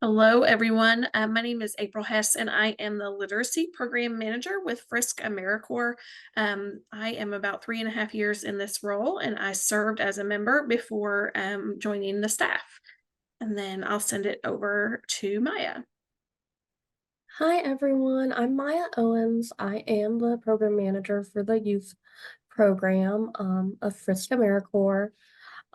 Hello, everyone. My name is April Hess, and I am the Literacy Program Manager with FRYSC AmeriCorps. I am about 3.5 years in this role, and I served as a member before joining the staff. And then I'll send it over to Maya. Hi everyone, I'm Maya Owens. I am the program manager for the youth program of FRYSC AmeriCorps.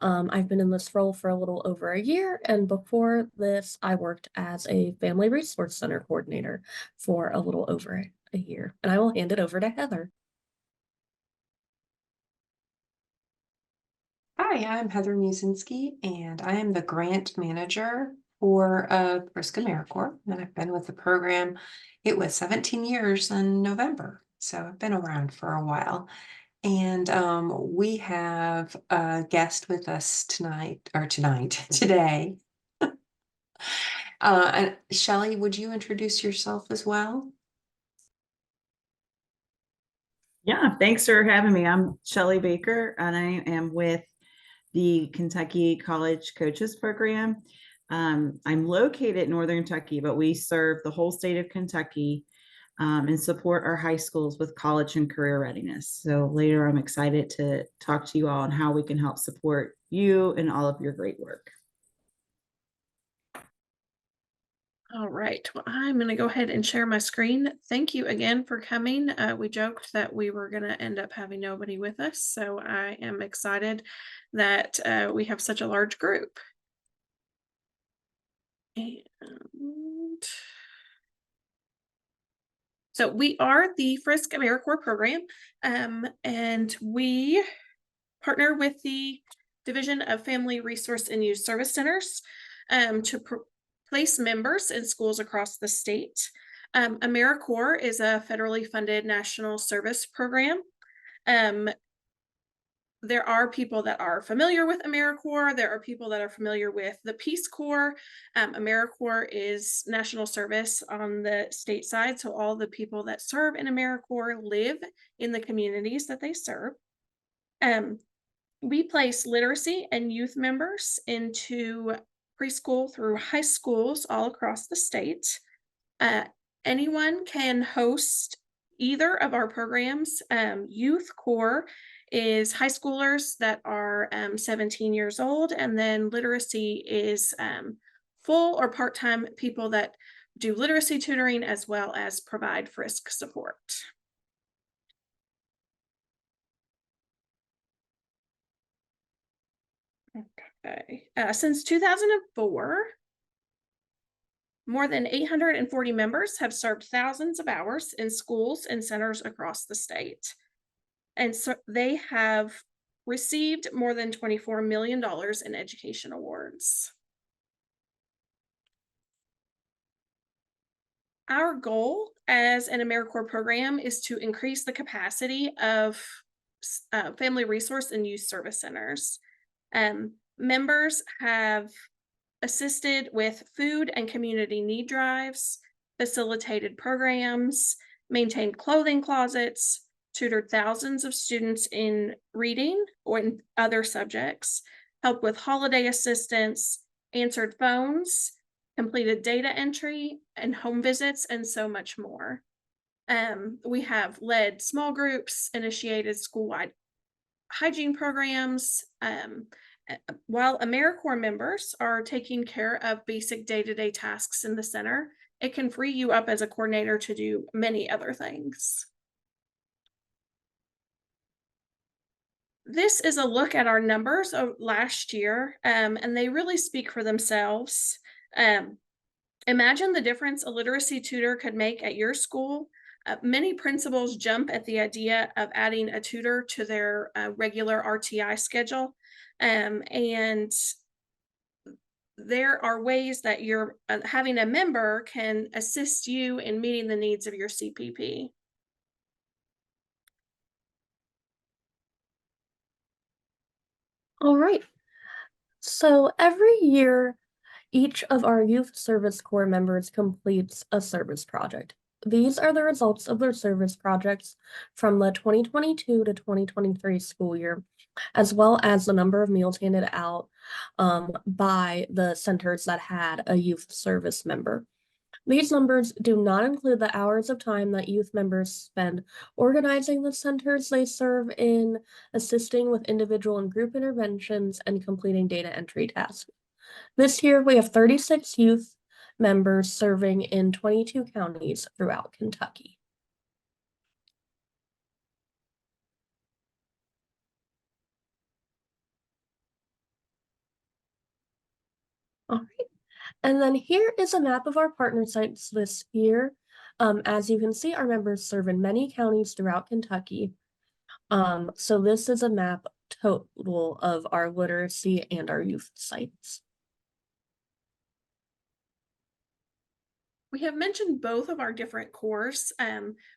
I've been in this role for a little over a year, and before this, I worked as a Family Resource Center coordinator for a little over a year. And I will hand it over to Heather. Hi, I'm Heather Musinski, and I am the grant manager for FRYSC AmeriCorps, and I've been with the program. It was 17 years in November, so I've been around for a while. And we have a guest with us today. And Shelley, would you introduce yourself as well? Yeah, thanks for having me. I'm Shelley Baker, and I am with the Kentucky College Coaches Program. I'm located in Northern Kentucky, but we serve the whole state of Kentucky and support our high schools with college and career readiness. So later, I'm excited to talk to you all on how we can help support you and all of your great work. All right, well, I'm going to go ahead and share my screen. Thank you again for coming. We joked that we were going to end up having nobody with us, so I am excited that we have such a large group. And so we are the FRYSC AmeriCorps program, and we partner with the Division of Family Resource and Youth Service Centers to place members in schools across the state. AmeriCorps is a federally funded national service program. There are people that are familiar with AmeriCorps. There are people that are familiar with the Peace Corps. AmeriCorps is national service on the state side, so all the people that serve in AmeriCorps live in the communities that they serve. We place literacy and youth members into preschool through high schools all across the state. Anyone can host either of our programs. Youth Corps is high schoolers that are 17 years old, and then literacy is full or part-time people that do literacy tutoring as well as provide FRYSC support. Okay. Since 2004, more than 840 members have served thousands of hours in schools and centers across the state. And so they have received more than $24 million in education awards. Our goal as an AmeriCorps program is to increase the capacity of family resource and youth service centers. Members have assisted with food and community need drives, facilitated programs, maintained clothing closets, tutored thousands of students in reading or in other subjects, helped with holiday assistance, answered phones, completed data entry and home visits, and so much more. We have led small groups, initiated school-wide hygiene programs, while AmeriCorps members are taking care of basic day-to-day tasks in the center. It can free you up as a coordinator to do many other things. This is a look at our numbers of last year, and they really speak for themselves. Imagine the difference a literacy tutor could make at your school. Many principals jump at the idea of adding a tutor to their regular RTI schedule. And there are ways that you're having a member can assist you in meeting the needs of your CPP. All right. So every year, each of our Youth Service Corps members completes a service project. These are the results of their service projects from the 2022 to 2023 school year, as well as the number of meals handed out by the centers that had a youth service member. These numbers do not include the hours of time that youth members spend organizing the centers they serve in, assisting with individual and group interventions, and completing data entry tasks. This year, we have 36 youth members serving in 22 counties throughout Kentucky. All right. And then here is a map of our partner sites this year. As you can see, our members serve in many counties throughout Kentucky. So this is a map total of our literacy and our youth sites. We have mentioned both of our different corps.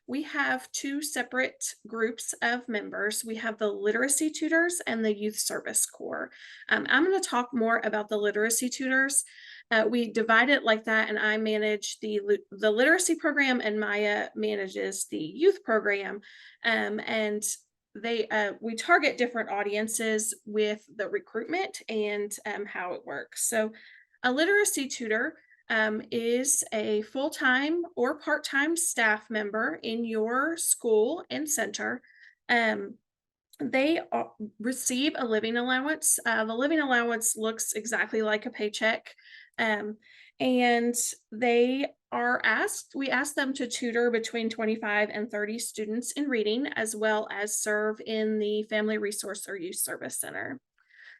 We have two separate groups of members. We have the literacy tutors and the youth service corps. I'm going to talk more about the literacy tutors. We divide it like that, and I manage the literacy program, and Maya manages the youth program. And we target different audiences with the recruitment and how it works. So a literacy tutor is a full-time or part-time staff member in your school and center. They receive a living allowance. The living allowance looks exactly like a paycheck. And we ask them to tutor between 25 and 30 students in reading, as well as serve in the Family Resource or Youth Service Center.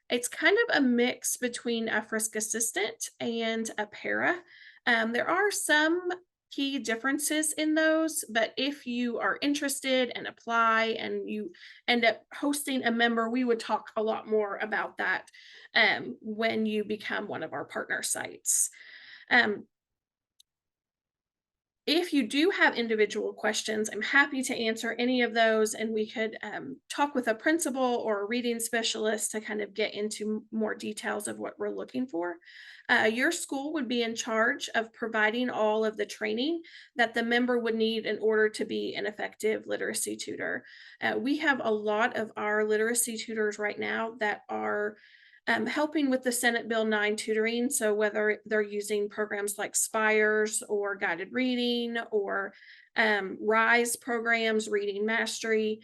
It's kind of a mix between a FRYSC assistant and a para. There are some key differences in those, but if you are interested and apply and you end up hosting a member, we would talk a lot more about that when you become one of our partner sites. If you do have individual questions, I'm happy to answer any of those, and we could talk with a principal or a reading specialist to kind of get into more details of what we're looking for. Your school would be in charge of providing all of the training that the member would need in order to be an effective literacy tutor. We have a lot of our literacy tutors right now that are helping with the Senate Bill 9 tutoring. So whether they're using programs like Spires or guided reading or RISE programs, reading mastery.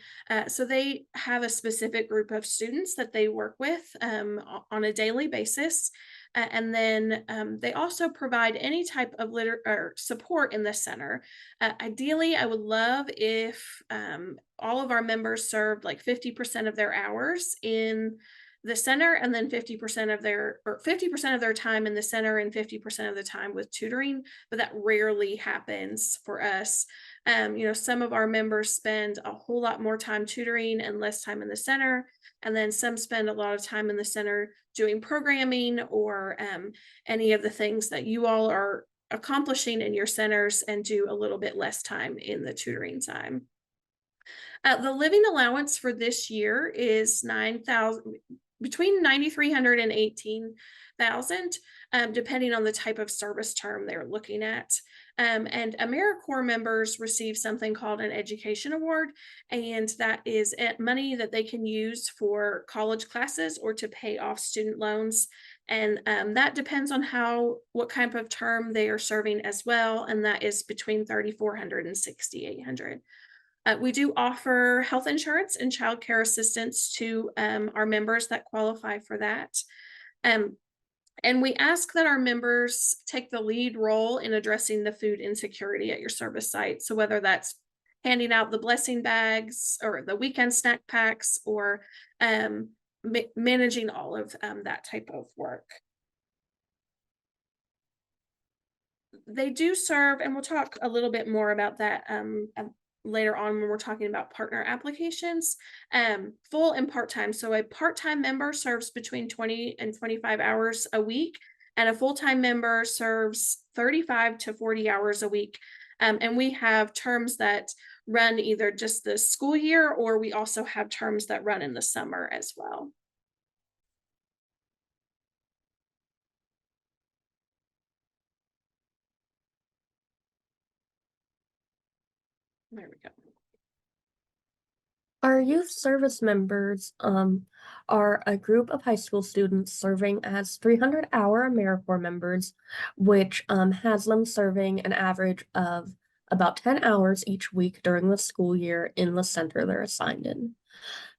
So they have a specific group of students that they work with on a daily basis. And then they also provide any type of support in the center. Ideally, I would love if all of our members served like 50% of their hours in the center, and then 50% of their time in the center and 50% of the time with tutoring, but that rarely happens for us. Some of our members spend a whole lot more time tutoring and less time in the center, and then some spend a lot of time in the center doing programming or any of the things that you all are accomplishing in your centers and do a little bit less time in the tutoring time. The living allowance for this year is between 9,300 and 18,000, depending on the type of service term they're looking at. And AmeriCorps members receive something called an education award, and that is money that they can use for college classes or to pay off student loans. And that depends on what kind of term they are serving as well, and that is between 3,400 and 6,800. We do offer health insurance and child care assistance to our members that qualify for that. And we ask that our members take the lead role in addressing the food insecurity at your service site. So whether that's handing out the blessing bags or the weekend snack packs or managing all of that type of work. They do serve, and we'll talk a little bit more about that later on when we're talking about partner applications, full and part-time. So a part-time member serves between 20 and 25 hours a week, and a full-time member serves 35 to 40 hours a week. And we have terms that run either just the school year, or we also have terms that run in the summer as well. There we go. Our youth service members are a group of high school students serving as 300-hour AmeriCorps members, which has them serving an average of about 10 hours each week during the school year in the center they're assigned in.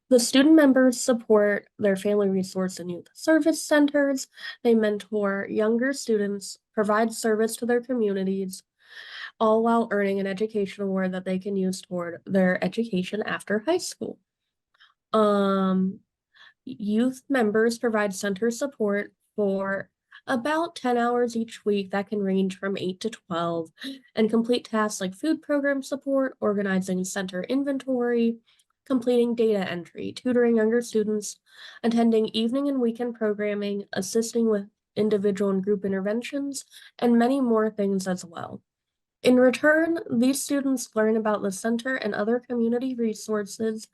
The student members support their family resource and youth service centers. They mentor younger students, provide service to their communities, all while earning an education award that they can use toward their education after high school. Youth members provide center support for about 10 hours each week that can range from 8 to 12 and complete tasks like food program support, organizing center inventory, completing data entry, tutoring younger students, attending evening and weekend programming, assisting with individual and group interventions, and many more things as well. In return, these students learn about the center and other community resources,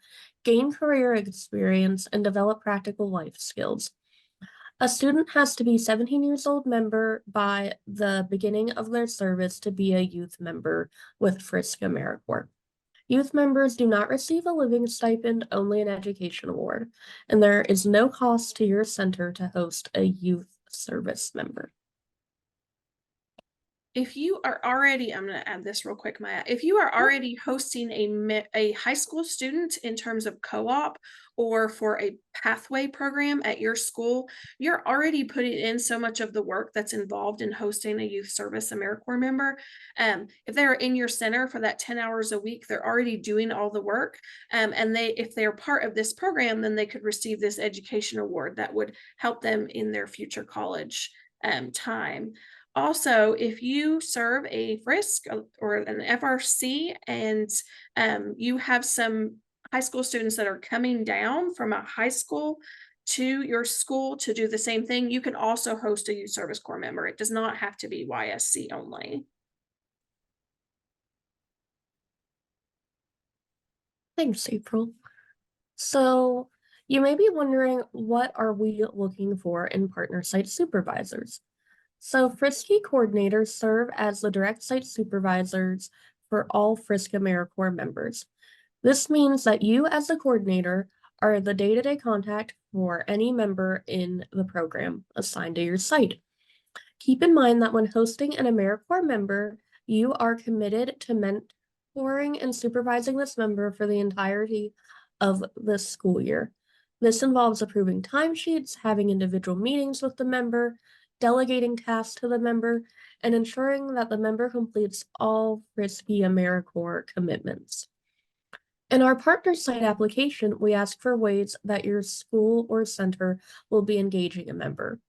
gain career experience, and develop practical life skills. A student has to be 17 years old member by the beginning of their service to be a youth member with FRYSC AmeriCorps. Youth members do not receive a living stipend, only an education award, and there is no cost to your center to host a youth service member. If you are already, I'm going to add this real quick, Maya. If you are already hosting a high school student in terms of co-op or for a pathway program at your school, you're already putting in so much of the work that's involved in hosting a youth service AmeriCorps member. If they're in your center for that 10 hours a week, they're already doing all the work. And if they're part of this program, then they could receive this education award that would help them in their future college time. Also, if you serve a FRYSC or an FRC and you have some high school students that are coming down from a high school to your school to do the same thing, you can also host a youth service corps member. It does not have to be YSC only. Thanks, April. So you may be wondering, what are we looking for in partner site supervisors? So FRYSC coordinators serve as the direct site supervisors for all FRYSC AmeriCorps members. This means that you as the coordinator are the day-to-day contact for any member in the program assigned to your site. Keep in mind that when hosting an AmeriCorps member, you are committed to mentoring and supervising this member for the entirety of the school year. This involves approving timesheets, having individual meetings with the member, delegating tasks to the member, and ensuring that the member completes all FRYSC AmeriCorps commitments. In our partner site application, we ask for ways that your school or center will be engaging a member.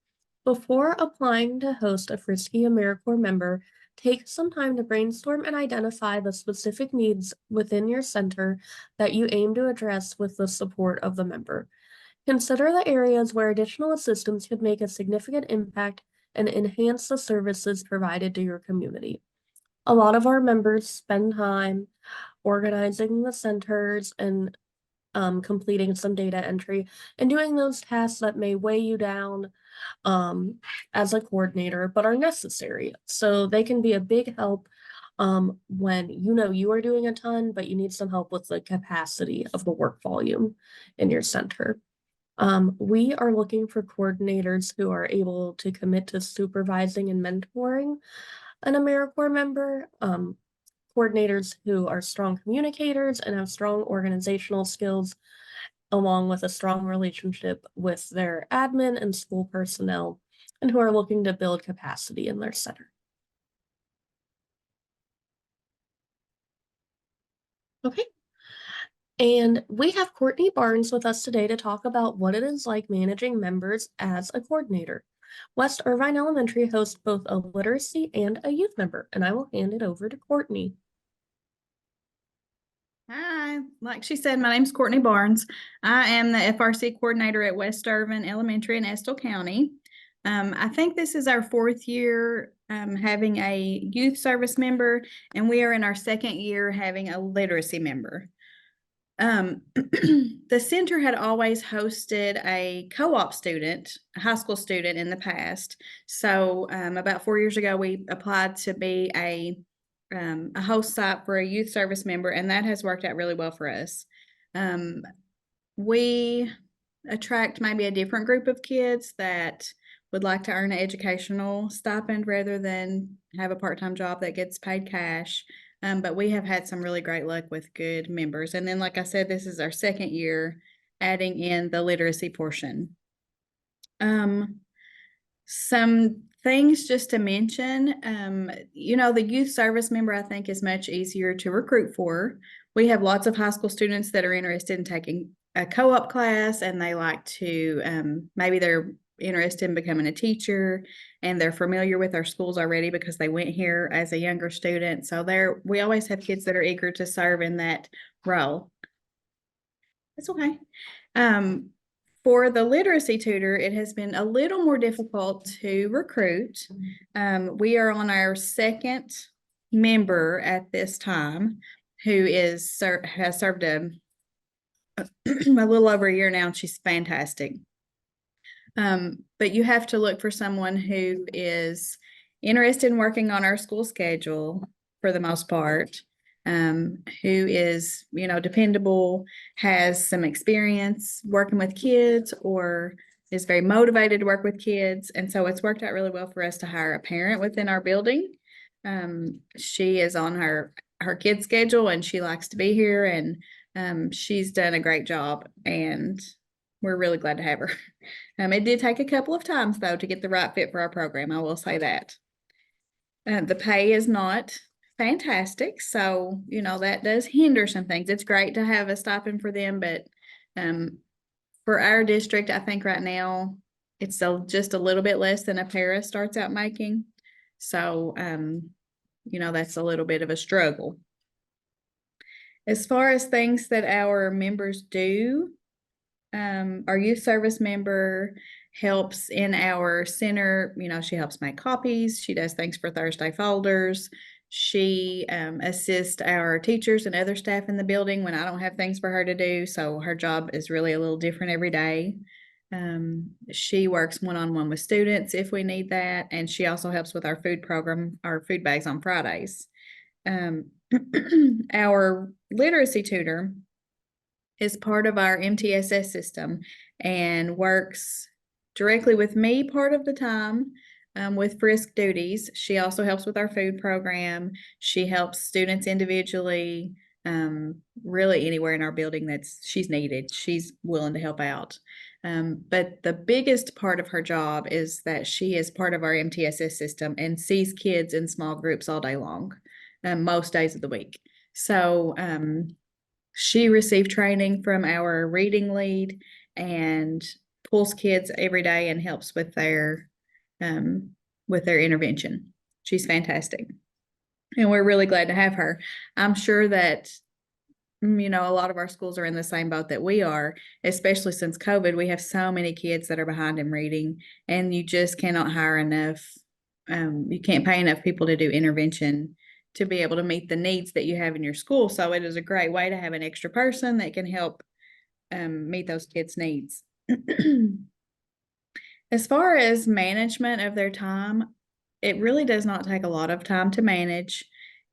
Before applying to host a FRYSC AmeriCorps member, take some time to brainstorm and identify the specific needs within your center that you aim to address with the support of the member. Consider the areas where additional assistance could make a significant impact and enhance the services provided to your community. A lot of our members spend time organizing the centers and completing some data entry and doing those tasks that may weigh you down as a coordinator, but are necessary. So they can be a big help when you know you are doing a ton, but you need some help with the capacity of the work volume in your center. We are looking for coordinators who are able to commit to supervising and mentoring an AmeriCorps member, coordinators who are strong communicators and have strong organizational skills, along with a strong relationship with their admin and school personnel, and who are looking to build capacity in their center. Okay. And we have Courtney Barnes with us today to talk about what it is like managing members as a coordinator. West Irvine Elementary hosts both a literacy and a youth member, and I will hand it over to Courtney. Hi, like she said, my name's Courtney Barnes. I am the FRC coordinator at West Irvine Elementary in Estill County. I think this is our 4th year having a youth service member, and we are in our 2nd year having a literacy member. The center had always hosted a co-op student, a high school student in the past. So about 4 years ago, we applied to be a host site for a youth service member, and that has worked out really well for us. We attract maybe a different group of kids that would like to earn an educational stipend rather than have a part-time job that gets paid cash. But we have had some really great luck with good members. And then, like I said, this is our second year adding in the literacy portion. Some things just to mention, the youth service member, I think, is much easier to recruit for. We have lots of high school students that are interested in taking a co-op class, and they like to, maybe they're interested in becoming a teacher, and they're familiar with our schools already because they went here as a younger student. So we always have kids that are eager to serve in that role. It's okay. For the literacy tutor, it has been a little more difficult to recruit. We are on our second member at this time who has served a little over a year now, and she's fantastic. But you have to look for someone who is interested in working on our school schedule for the most part, who is, dependable, has some experience working with kids, or is very motivated to work with kids. And so it's worked out really well for us to hire a parent within our building. She is on her kid's schedule, and she likes to be here, and she's done a great job, and we're really glad to have her. It did take a couple of times, though, to get the right fit for our program. I will say that. The pay is not fantastic, so, that does hinder some things. It's great to have a stipend for them, but for our district, I think right now it's just a little bit less than a para starts out making. So, that's a little bit of a struggle. As far as things that our members do, our youth service member helps in our center. She helps make copies. She does things for Thursday folders. She assists our teachers and other staff in the building when I don't have things for her to do. So her job is really a little different every day. She works one-on-one with students if we need that. And she also helps with our food program, our food bags on Fridays. Our literacy tutor is part of our MTSS system and works directly with me part of the time with FRYSC duties. She also helps with our food program. She helps students individually, really anywhere in our building she's needed. She's willing to help out. But the biggest part of her job is that she is part of our MTSS system and sees kids in small groups all day long, most days of the week. So, she received training from our reading lead and pulls kids every day and helps with their intervention. She's fantastic. And we're really glad to have her. I'm sure that, a lot of our schools are in the same boat that we are, especially since COVID. We have so many kids that are behind in reading, and you just cannot hire enough. You can't pay enough people to do intervention to be able to meet the needs that you have in your school. So it is a great way to have an extra person that can help meet those kids' needs. As far as management of their time, it really does not take a lot of time to manage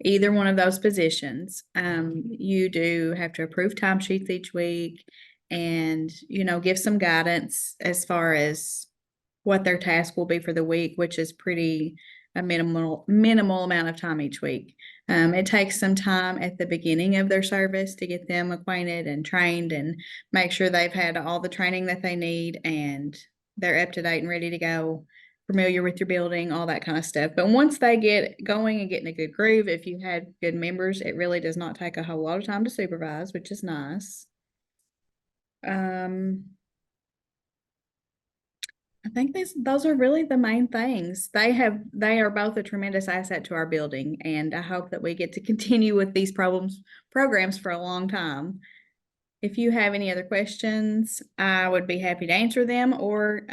either one of those positions. You do have to approve timesheets each week and, give some guidance as far as what their task will be for the week, which is pretty a minimal amount of time each week. It takes some time at the beginning of their service to get them acquainted and trained and make sure they've had all the training that they need and they're up to date and ready to go, familiar with your building, all that kind of stuff. But once they get going and get in a good groove, if you had good members, it really does not take a whole lot of time to supervise, which is nice. I think those are really the main things. They are both a tremendous asset to our building, and I hope that we get to continue with these programs for a long time. If you have any other questions, I would be happy to answer them, or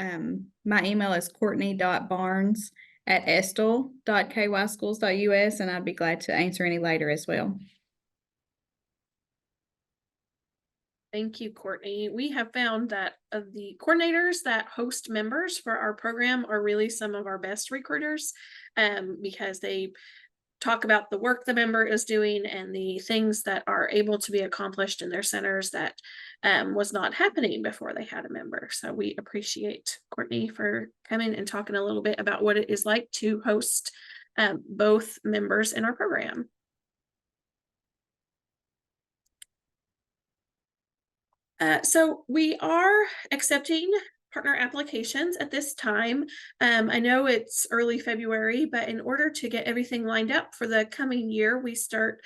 my email is courtney.barnes@estel.kyschools.us, and I'd be glad to answer any later as well. Thank you, Courtney. We have found that the coordinators that host members for our program are really some of our best recruiters, because they talk about the work the member is doing and the things that are able to be accomplished in their centers that was not happening before they had a member. So we appreciate Courtney for coming and talking a little bit about what it is like to host both members in our program. So we are accepting partner applications at this time. I know it's early February, but in order to get everything lined up for the coming year, we start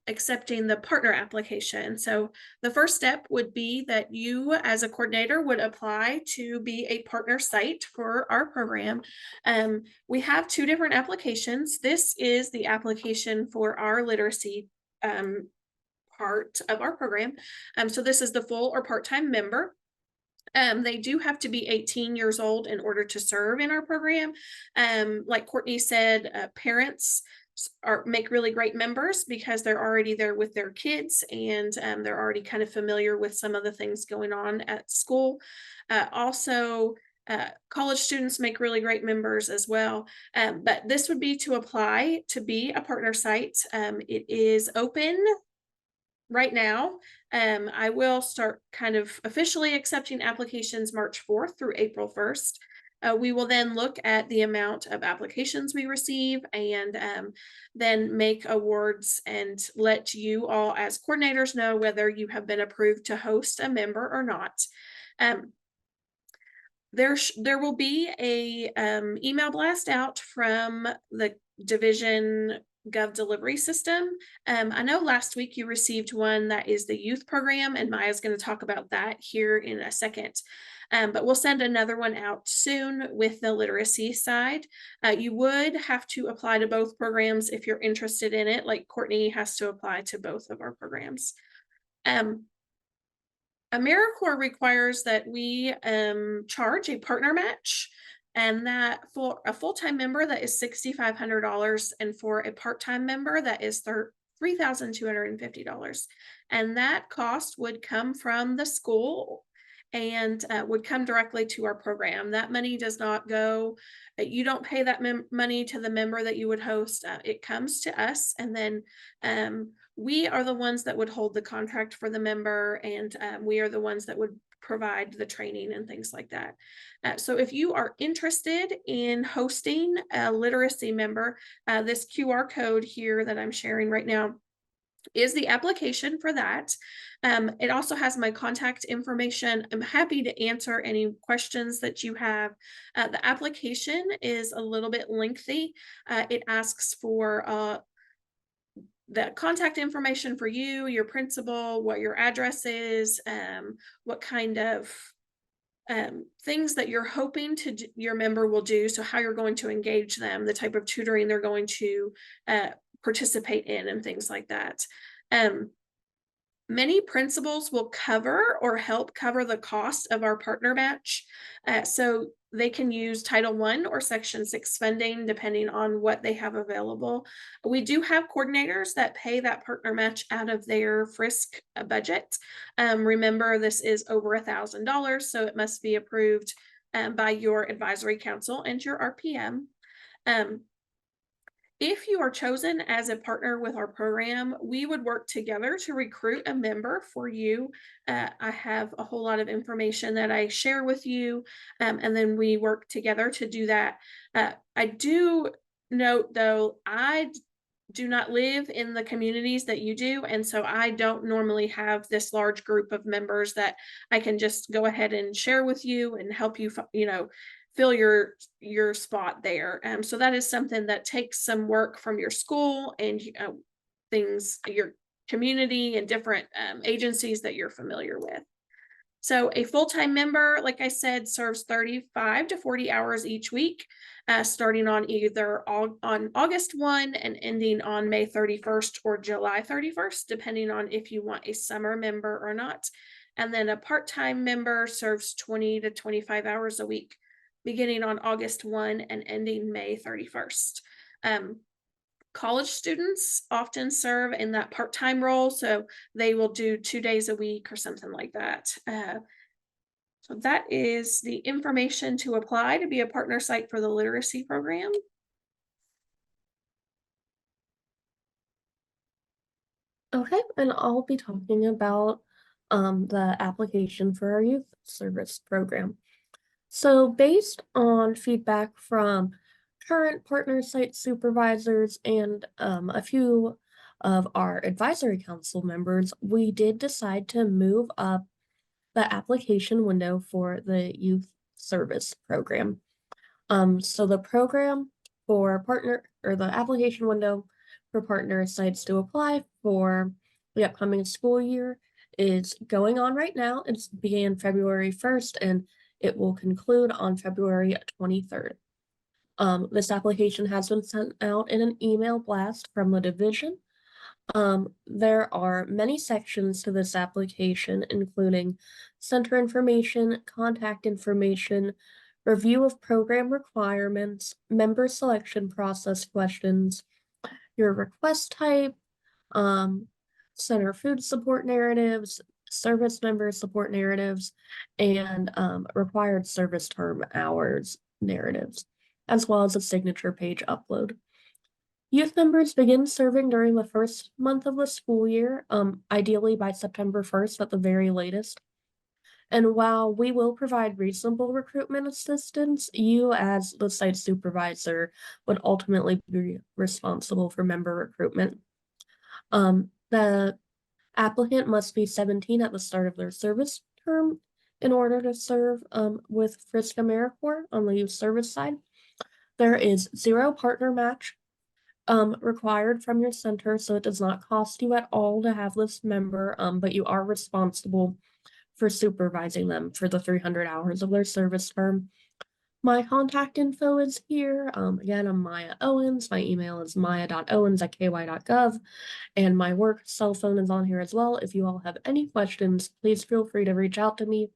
accepting the partner application. So the first step would be that you as a coordinator would apply to be a partner site for our program. We have two different applications. This is the application for our literacy part of our program. So this is the full or part-time member. They do have to be 18 years old in order to serve in our program. Like Courtney said, parents make really great members because they're already there with their kids and they're already kind of familiar with some of the things going on at school. Also, college students make really great members as well. But this would be to apply to be a partner site. It is open right now. I will start kind of officially accepting applications March 4th through April 1st. We will then look at the amount of applications we receive and then make awards and let you all as coordinators know whether you have been approved to host a member or not. There will be a email blast out from the division Gov delivery system. I know last week you received one that is the youth program, and Maya's going to talk about that here in a second. But we'll send another one out soon with the literacy side. You would have to apply to both programs if you're interested in it, like Courtney has to apply to both of our programs. AmeriCorps requires that we charge a partner match, and that for a full-time member that is $6,500, and for a part-time member that is $3,250. And that cost would come from the school and would come directly to our program. That money does not go, you don't pay that money to the member that you would host. It comes to us, and then we are the ones that would hold the contract for the member, and we are the ones that would provide the training and things like that. So if you are interested in hosting a literacy member, this QR code here that I'm sharing right now is the application for that. It also has my contact information. I'm happy to answer any questions that you have. The application is a little bit lengthy. It asks for the contact information for you, your principal, what your address is, what kind of things that you're hoping to your member will do. So how you're going to engage them, the type of tutoring they're going to participate in, and things like that. Many principals will cover or help cover the cost of our partner match. So they can use Title I or Section 6 funding depending on what they have available. We do have coordinators that pay that partner match out of their FRYSC budget. Remember, this is over $1,000, so it must be approved by your advisory council and your RPM. If you are chosen as a partner with our program, we would work together to recruit a member for you. I have a whole lot of information that I share with you, and then we work together to do that. I do note, though, I do not live in the communities that you do, and so I don't normally have this large group of members that I can just go ahead and share with you and help you, fill your spot there. So that is something that takes some work from your school and things, your community, and different agencies that you're familiar with. So a full-time member, like I said, serves 35 to 40 hours each week, starting on either on August 1 and ending on May 31st or July 31st, depending on if you want a summer member or not. And then a part-time member serves 20 to 25 hours a week, beginning on August 1 and ending May 31st. College students often serve in that part-time role, so they will do 2 days a week or something like that. So that is the information to apply to be a partner site for the literacy program. Okay, and I'll be talking about the application for our youth service program. So based on feedback from current partner site supervisors and a few of our advisory council members, we did decide to move up the application window for the youth service program. So the program for partner or the application window for partner sites to apply for the upcoming school year is going on right now. It's began February 1st and it will conclude on February 23rd. This application has been sent out in an email blast from the division. There are many sections to this application, including center information, contact information, review of program requirements, member selection process questions, your request type, um, center food support narratives, service member support narratives, and required service term hours narratives, as well as a signature page upload. Youth members begin serving during the first month of the school year, ideally by September 1st at the very latest. And while we will provide reasonable recruitment assistance, you as the site supervisor would ultimately be responsible for member recruitment. The applicant must be 17 at the start of their service term in order to serve with FRYSC AmeriCorps on the youth service side. There is 0 partner match required from your center, so it does not cost you at all to have this member, but you are responsible for supervising them for the 300 hours of their service term. My contact info is here. Again, I'm Maya Owens. My email is maya.owens@ky.gov, and my work cell phone is on here as well. If you all have any questions, please feel free to reach out to me.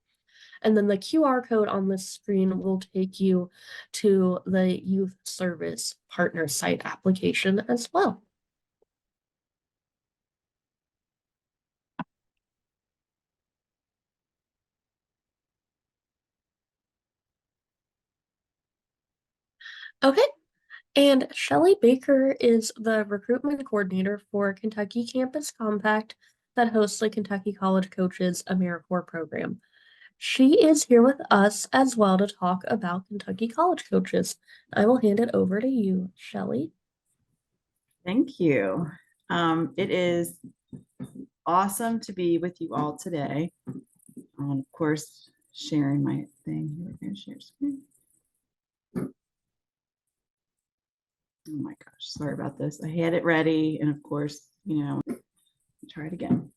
And then the QR code on this screen will take you to the youth service partner site application as well. Okay, and Shelley Baker is the recruitment coordinator for Kentucky Campus Compact that hosts the Kentucky College Coaches AmeriCorps program. She is here with us as well to talk about Kentucky College Coaches. I will hand it over to you, Shelley. Thank you. It is awesome to be with you all today. Of course, sharing my thing. We're going to share screen. Oh my gosh, sorry about this. I had it ready, and of course, try it again.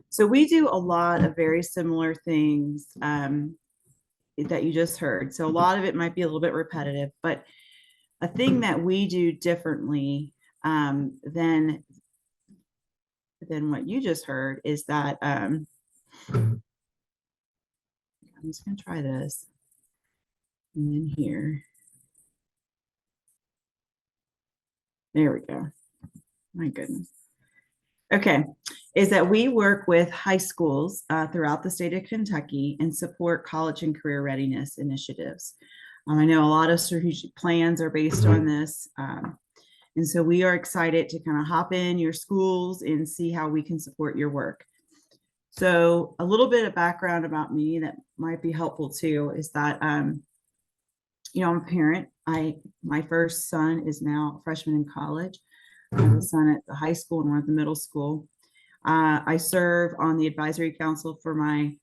So we do a lot of very similar things that you just heard. So a lot of it might be a little bit repetitive, but a thing that we do differently than what you just heard is that I'm just going to try this. And then here. There we go. My goodness. Okay, is that we work with high schools throughout the state of Kentucky and support college and career readiness initiatives. I know a lot of strategic plans are based on this. And so we are excited to kind of hop in your schools and see how we can support your work. So a little bit of background about me that might be helpful too is that, I'm a parent. My first son is now a freshman in college. I have a son at the high school and one at the middle school. I serve on the advisory council for my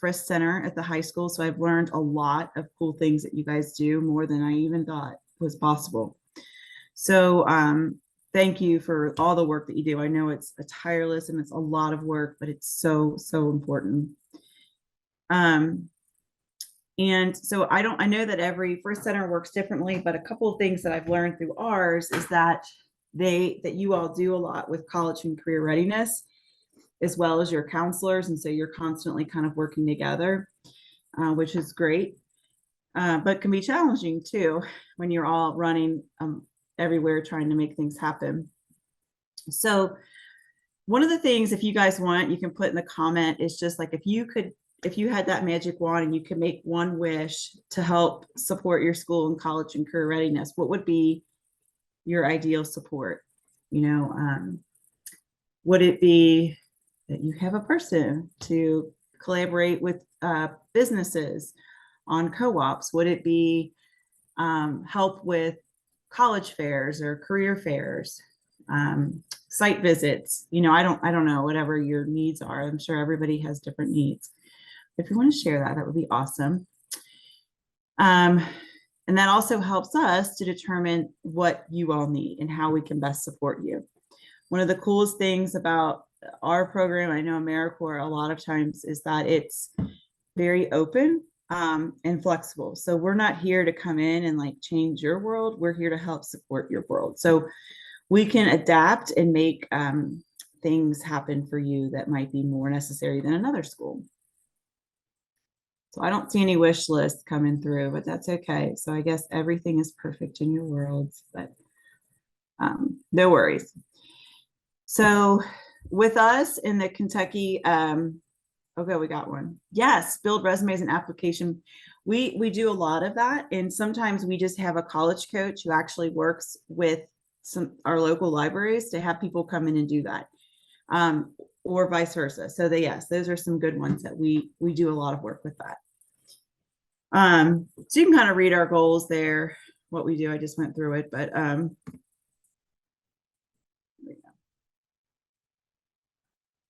FRYSC center at the high school. So I've learned a lot of cool things that you guys do, more than I even thought was possible. So thank you for all the work that you do. I know it's a tireless and it's a lot of work, but it's so, so important. And so I know that every FRYSC center works differently, but a couple of things that I've learned through ours is that you all do a lot with college and career readiness, as well as your counselors. And so you're constantly kind of working together, which is great, but can be challenging too, when you're all running everywhere trying to make things happen. So one of the things, if you guys want, you can put in the comment, is just like, if you had that magic wand and you could make one wish to help support your school and college and career readiness, what would be your ideal support? Would it be that you have a person to collaborate with businesses on co-ops? Would it be help with college fairs or career fairs, site visits? I don't know, whatever your needs are. I'm sure everybody has different needs. If you want to share that, that would be awesome. And that also helps us to determine what you all need and how we can best support you. One of the coolest things about our program, I know AmeriCorps a lot of times, is that it's very open and flexible. So we're not here to come in and like change your world. We're here to help support your world. So we can adapt and make things happen for you that might be more necessary than another school. So I don't see any wish lists coming through, but that's okay. So I guess everything is perfect in your worlds, but no worries. So with us in the Kentucky, okay, we got one. Yes, build resumes and application. We do a lot of that. And sometimes we just have a college coach who actually works with our local libraries to have people come in and do that. Or vice versa. So yes, those are some good ones that we do a lot of work with that. So you can kind of read our goals there, what we do. I just went through it, but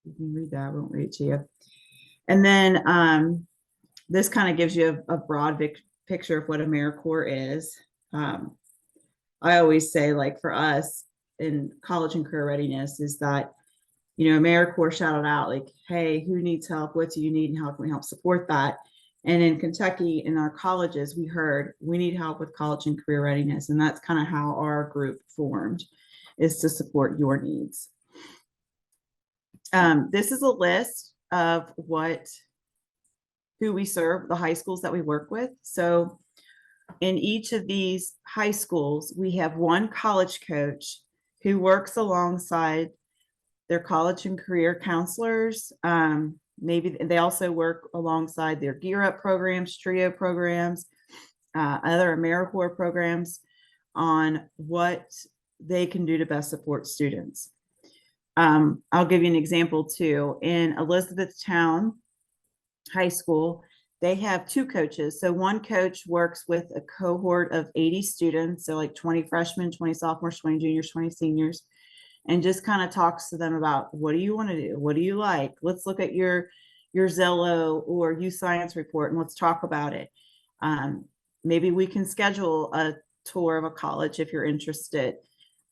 you can read that. I won't read it to you. And then this kind of gives you a broad picture of what AmeriCorps is. I always say, like, for us in college and career readiness is that, AmeriCorps shouted out like, hey, who needs help? What do you need? And how can we help support that? And in Kentucky, in our colleges, we heard we need help with college and career readiness. And that's kind of how our group formed, is to support your needs. This is a list of who we serve, the high schools that we work with. So in each of these high schools, we have one college coach who works alongside their college and career counselors. Maybe they also work alongside their Gear Up programs, TRIO programs, other AmeriCorps programs on what they can do to best support students. I'll give you an example too. In Elizabethtown High School, they have two coaches. So one coach works with a cohort of 80 students, so like 20 freshmen, 20 sophomores, 20 juniors, 20 seniors, and just kind of talks to them about, what do you want to do? What do you like? Let's look at your Zello or youth science report and let's talk about it. Maybe we can schedule a tour of a college if you're interested.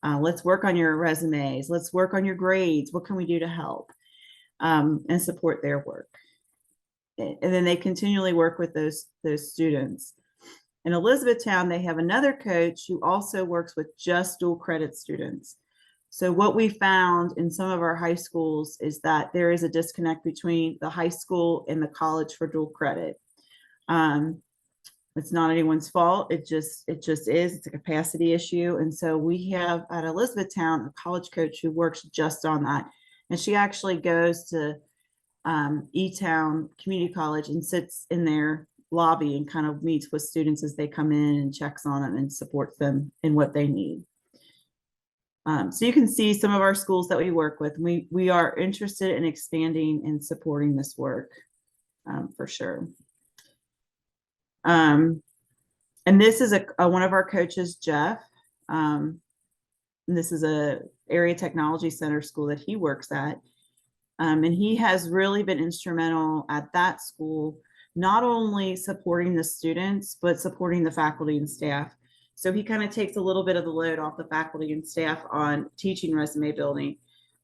Let's work on your resumes. Let's work on your grades. What can we do to help and support their work? And then they continually work with those students. In Elizabethtown, they have another coach who also works with just dual credit students. So what we found in some of our high schools is that there is a disconnect between the high school and the college for dual credit. It's not anyone's fault. It just is. It's a capacity issue. And so we have at Elizabethtown a college coach who works just on that. And she actually goes to E-Town Community College and sits in their lobby and kind of meets with students as they come in and checks on them and supports them in what they need. So you can see some of our schools that we work with. We are interested in expanding and supporting this work for sure. And this is one of our coaches, Jeff. And this is a area technology center school that he works at. And he has really been instrumental at that school, not only supporting the students, but supporting the faculty and staff. So he kind of takes a little bit of the load off the faculty and staff on teaching resume building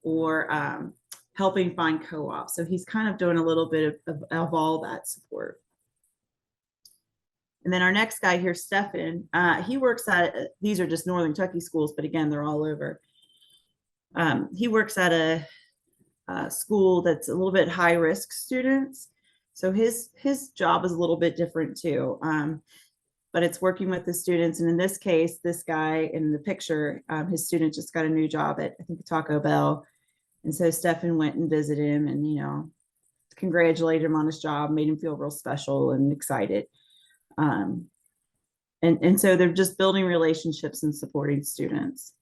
or helping find co-ops. So he's kind of doing a little bit of all that support. And then our next guy here, Stefan, he works at, these are just Northern Kentucky schools, but again, they're all over. He works at a school that's a little bit high risk students. So his job is a little bit different too. But it's working with the students. And in this case, this guy in the picture, his student just got a new job at, I think, Taco Bell. And so Stefan went and visited him and, congratulated him on his job, made him feel real special and excited. And so they're just building relationships and supporting students.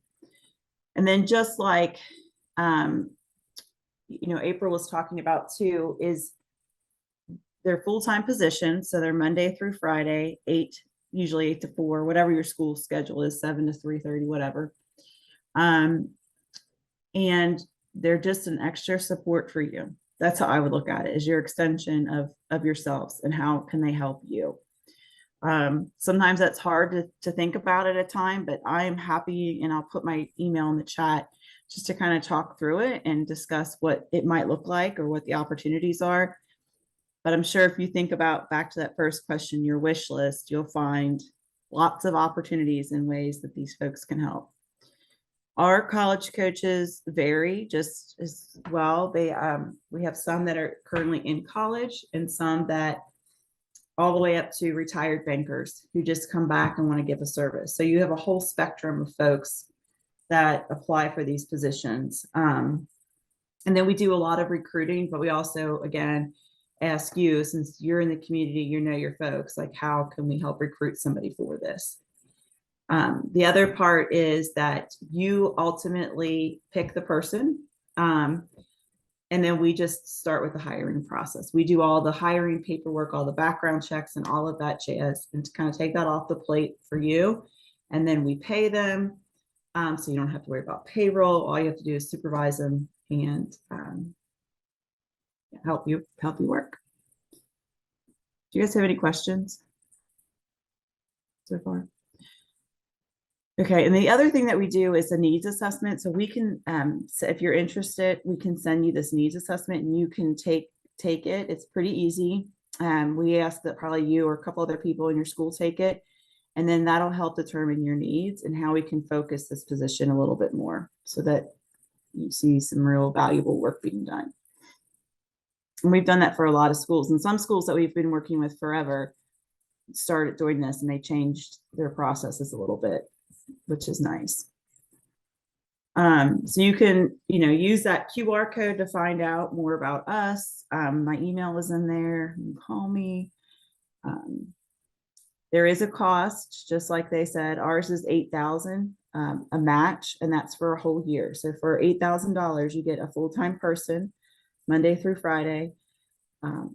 And then just like April was talking about too, is they're full-time positions. So they're Monday through Friday, usually 8 to 4, whatever your school schedule is, 7 to 3:30, whatever. And they're just an extra support for you. That's how I would look at it, as your extension of yourselves, and how can they help you. Sometimes that's hard to think about at a time, but I am happy, and I'll put my email in the chat just to kind of talk through it and discuss what it might look like or what the opportunities are. But I'm sure if you think about back to that first question, your wish list, you'll find lots of opportunities and ways that these folks can help. Our college coaches vary just as well. We have some that are currently in college, and some that all the way up to retired bankers who just come back and want to give a service. So you have a whole spectrum of folks that apply for these positions. And then we do a lot of recruiting, but we also, again, ask you, since you're in the community, your folks, like, how can we help recruit somebody for this? The other part is that you ultimately pick the person. And then we just start with the hiring process. We do all the hiring paperwork, all the background checks, and all of that jazz, and to kind of take that off the plate for you. And then we pay them. So you don't have to worry about payroll. All you have to do is supervise them and help you work. Do you guys have any questions so far? Okay, and the other thing that we do is a needs assessment. So we can, so if you're interested, we can send you this needs assessment, and you can take it. It's pretty easy. We ask that probably you or a couple other people in your school take it, and then that'll help determine your needs and how we can focus this position a little bit more, so that you see some real valuable work being done. And we've done that for a lot of schools, and some schools that we've been working with forever started doing this, and they changed their processes a little bit, which is nice. So you can, use that QR code to find out more about us. My email is in there. You can call me. There is a cost, just like they said. Ours is $8,000, a match, and that's for a whole year. So for $8,000, you get a full-time person, Monday through Friday,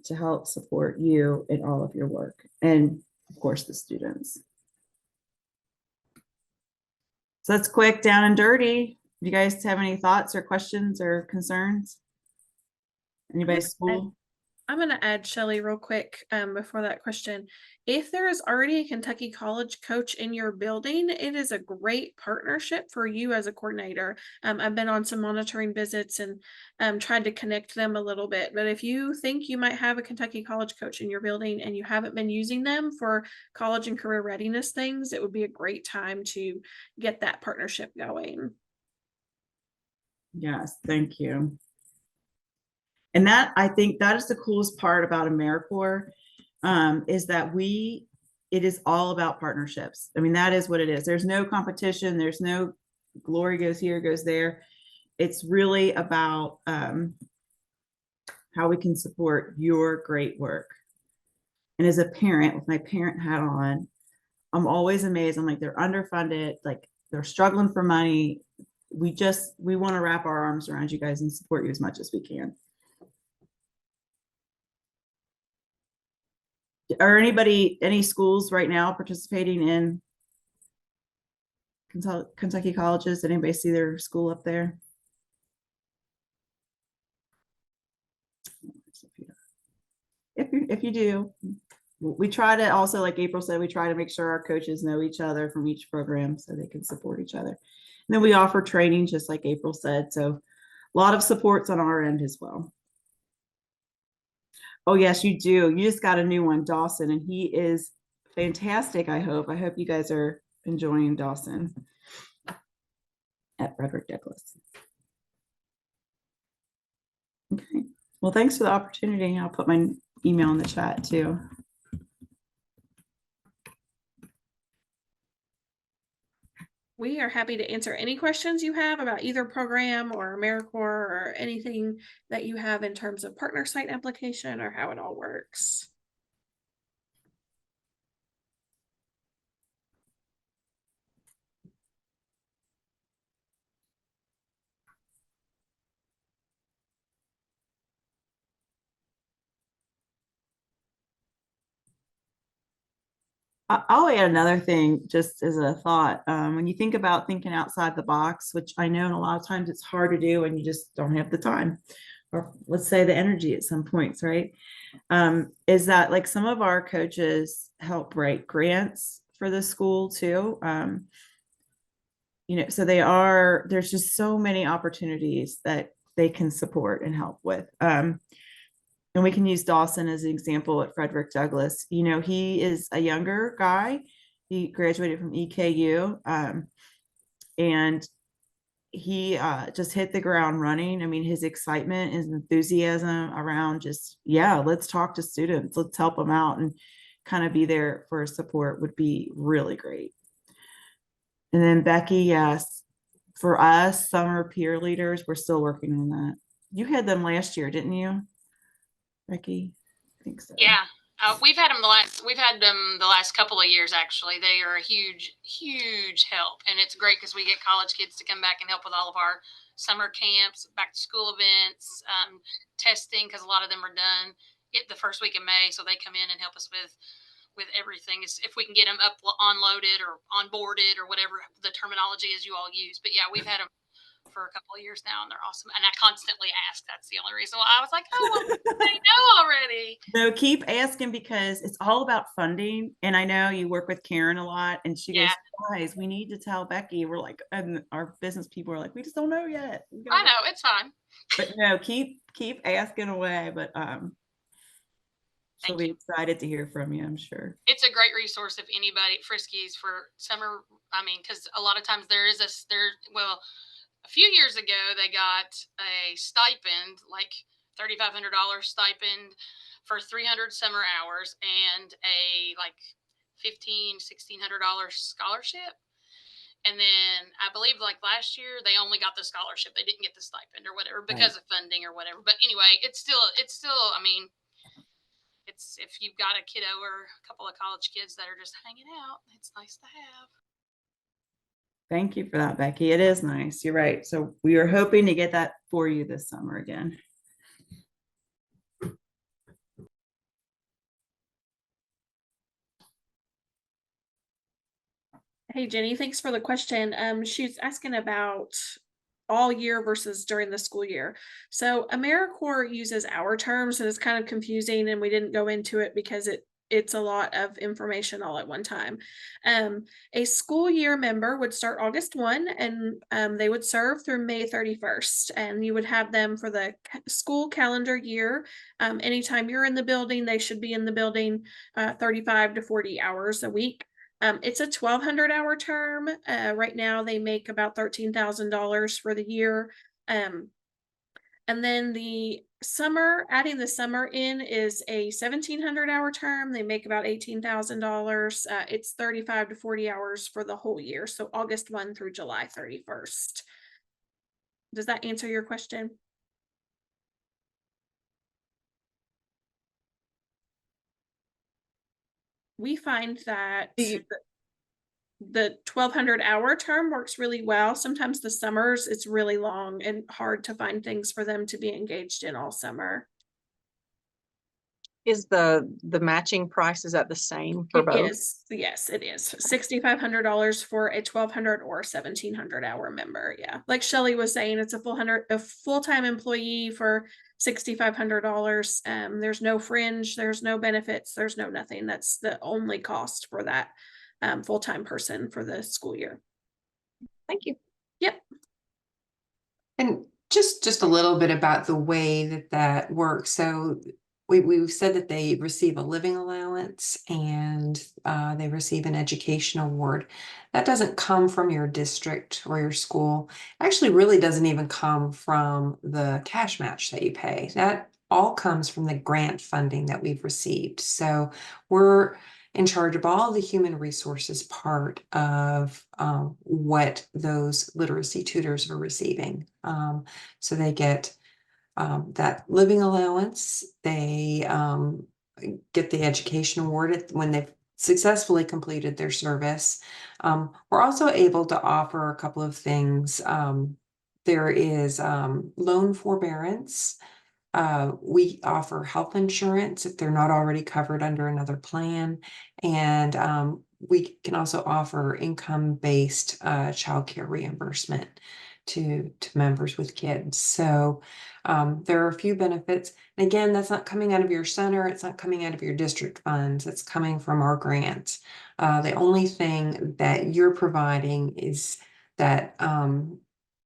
to help support you in all of your work, and of course the students. So that's quick, down and dirty. Do you guys have any thoughts or questions or concerns? Anybody's school? I'm going to add, Shelley, real quick, before that question. If there is already a Kentucky College coach in your building, it is a great partnership for you as a coordinator. I've been on some monitoring visits and tried to connect them a little bit. But if you think you might have a Kentucky College coach in your building and you haven't been using them for college and career readiness things, it would be a great time to get that partnership going. Yes, thank you. And I think that is the coolest part about AmeriCorps, is that it is all about partnerships. I mean, that is what it is. There's no competition. There's no glory goes here, goes there. It's really about how we can support your great work. And as a parent, with my parent hat on, I'm always amazed. I'm like, they're underfunded, like they're struggling for money. We want to wrap our arms around you guys and support you as much as we can. Are any schools right now participating in Kentucky colleges? Did anybody see their school up there? If you do, we try to also, like April said, we try to make sure our coaches know each other from each program so they can support each other. And then we offer training, just like April said. So a lot of supports on our end as well. Oh, yes, you do. You just got a new one, Dawson, and he is fantastic. I hope you guys are enjoying Dawson at Frederick Douglass. Okay. Well, thanks for the opportunity. I'll put my email in the chat too. We are happy to answer any questions you have about either program or AmeriCorps or anything that you have in terms of partner site application or how it all works. I'll add another thing just as a thought. When you think about thinking outside the box, which I know a lot of times it's hard to do and you just don't have the time, or let's say the energy at some points, right? Is that like some of our coaches help write grants for the school too? So there's just so many opportunities that they can support and help with. And we can use Dawson as an example at Frederick Douglass. He is a younger guy. He graduated from EKU, and he just hit the ground running. I mean, his excitement, his enthusiasm around just, yeah, let's talk to students, let's help them out and kind of be there for support would be really great. And then Becky, yes, for us, summer peer leaders, we're still working on that. You had them last year, didn't you, Becky? I think so. Yeah, we've had them the last couple of years. Actually, they are a huge help, and it's great because we get college kids to come back and help with all of our summer camps, back to school events, testing, because a lot of them are done the first week of May, so they come in and help us with everything. If we can get them unloaded or onboarded or whatever the terminology is you all use. But yeah, we've had them for a couple of years now, and they're awesome. And I constantly ask. That's the only reason why I was like, oh, well, I know already. No, keep asking because it's all about funding. And I know you work with Karen a lot, and she goes, guys, we need to tell Becky. We're like, and our business people are like, we just don't know yet. I know, it's fine. But no, keep asking away. But she'll be excited to hear from you, I'm sure. It's a great resource if anybody Friskies for summer. I mean, because a lot of times a few years ago they got a stipend, like $3,500 stipend for 300 summer hours and a like $1,500-$1,600 scholarship. And then I believe like last year they only got the scholarship. They didn't get the stipend or whatever because of funding or whatever. But anyway, it's still, I mean, it's if you've got a kiddo or a couple of college kids that are just hanging out, it's nice to have. Thank you for that, Becky. It is nice. You're right. So we are hoping to get that for you this summer again. Hey, Jenny, thanks for the question. She's asking about all year versus during the school year. So AmeriCorps uses our terms, and it's kind of confusing, and we didn't go into it because it's a lot of information all at one time. A school year member would start August 1 and they would serve through May 31st, and you would have them for the school calendar year. Anytime you're in the building, they should be in the building 35 to 40 hours a week. It's a 1,200-hour term. Right now they make about $13,000 for the year. And then the summer, adding the summer in, is a 1,700-hour term. They make about $18,000. It's 35 to 40 hours for the whole year. So August 1 through July 31st. Does that answer your question? We find that the 1,200-hour term works really well. Sometimes the summers, it's really long and hard to find things for them to be engaged in all summer. Is the matching price, is that the same for both? It is. Yes, it is. $6,500 for a 1,200 or 1,700-hour member. Yeah. Like Shelly was saying, it's a full-time employee for $6,500. There's no fringe, there's no benefits, there's no nothing. That's the only cost for that full-time person for the school year. Thank you. Yep. And just a little bit about the way that works. So we've said that they receive a living allowance and they receive an education award. That doesn't come from your district or your school. Actually, really doesn't even come from the cash match that you pay. That all comes from the grant funding that we've received. So we're in charge of all the human resources part of what those literacy tutors are receiving. So they get that living allowance, they get the education award when they've successfully completed their service. We're also able to offer a couple of things. There is loan forbearance We offer health insurance if they're not already covered under another plan. And we can also offer income-based childcare reimbursement to members with kids. So there are a few benefits. And again, that's not coming out of your center. It's not coming out of your district funds. It's coming from our grants. The only thing that you're providing is that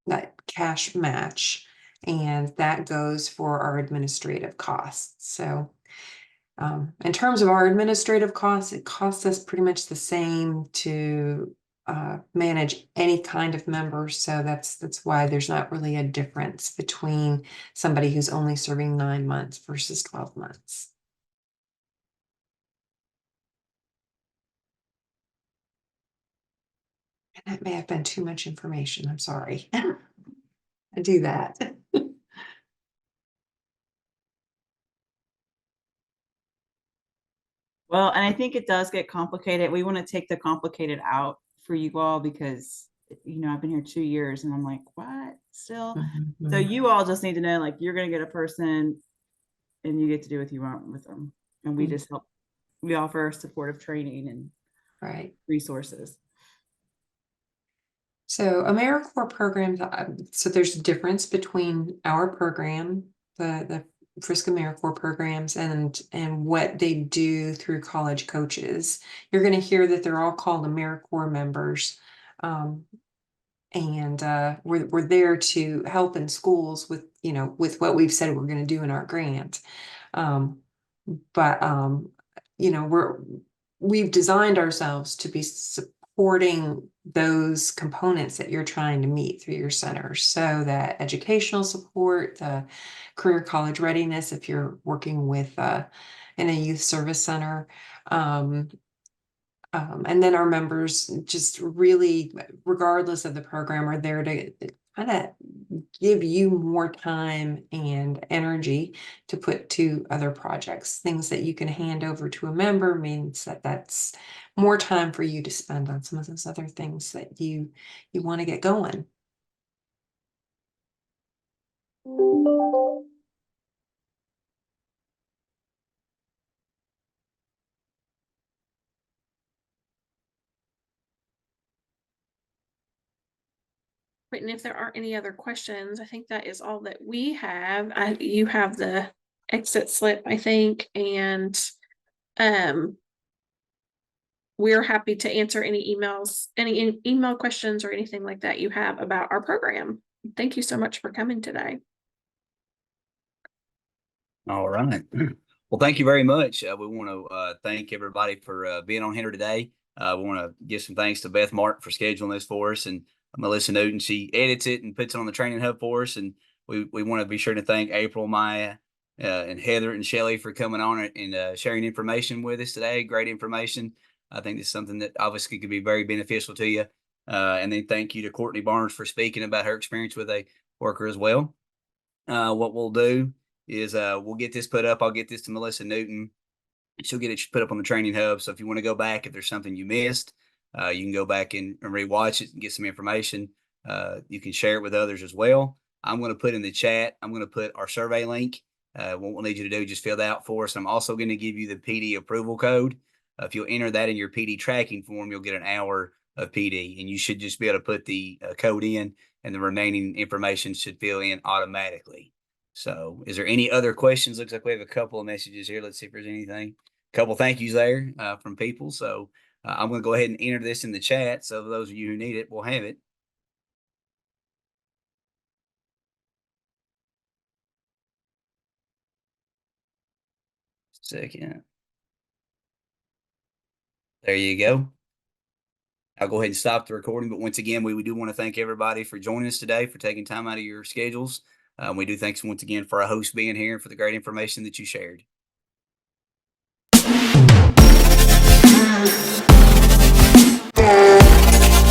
that cash match, and that goes for our administrative costs. So in terms of our administrative costs, it costs us pretty much the same to manage any kind of member. So that's why there's not really a difference between somebody who's only serving 9 months versus 12 months. And that may have been too much information. I'm sorry. I do that. Well, and I think it does get complicated. We want to take the complicated out for you all because, I've been here 2 years and I'm like, what still? So you all just need to know, like, you're going to get a person and you get to do what you want with them. And we just help, we offer supportive training and resources. So AmeriCorps programs, so there's a difference between our program, the FRYSC AmeriCorps programs, and what they do through college coaches. You're going to hear that they're all called AmeriCorps members. And we're there to help in schools with, with what we've said we're going to do in our grant. We've designed ourselves to be supporting those components that you're trying to meet through your center. So that educational support, the career college readiness, if you're working with in a youth service center, and then our members just really, regardless of the program, are there to kind of give you more time and energy to put to other projects. Things that you can hand over to a member means that that's more time for you to spend on some of those other things that you want to get going. And if there aren't any other questions, I think that is all that we have. You have the exit slip, I think, and we're happy to answer any emails, any email questions or anything like that you have about our program. Thank you so much for coming today. All right. Well, thank you very much. We want to thank everybody for being on here today. We want to give some thanks to Beth Martin for scheduling this for us, and Melissa Newton, she edits it and puts it on the training hub for us. And we want to be sure to thank April, Maya, and Heather and Shelley for coming on and sharing information with us today. Great information. I think it's something that obviously could be very beneficial to you. And then thank you to Courtney Barnes for speaking about her experience with a worker as well. What we'll do is we'll get this put up. I'll get this to Melissa Newton. She'll get it put up on the training hub. So if you want to go back, if there's something you missed, you can go back and rewatch it and get some information. You can share it with others as well. I'm going to put in the chat, I'm going to put our survey link. What we'll need you to do, just fill that out for us. I'm also going to give you the PD approval code. If you'll enter that in your PD tracking form, you'll get an hour of PD, and you should just be able to put the code in, and the remaining information should fill in automatically. So is there any other questions? Looks like we have a couple of messages here. Let's see if there's anything. A couple thank yous there from people. So I'm going to go ahead and enter this in the chat. So those of you who need it will have it. Second. There you go. I'll go ahead and stop the recording. But once again, we do want to thank everybody for joining us today, for taking time out of your schedules. We do thanks once again for our host being here and for the great information that you shared. Yeah.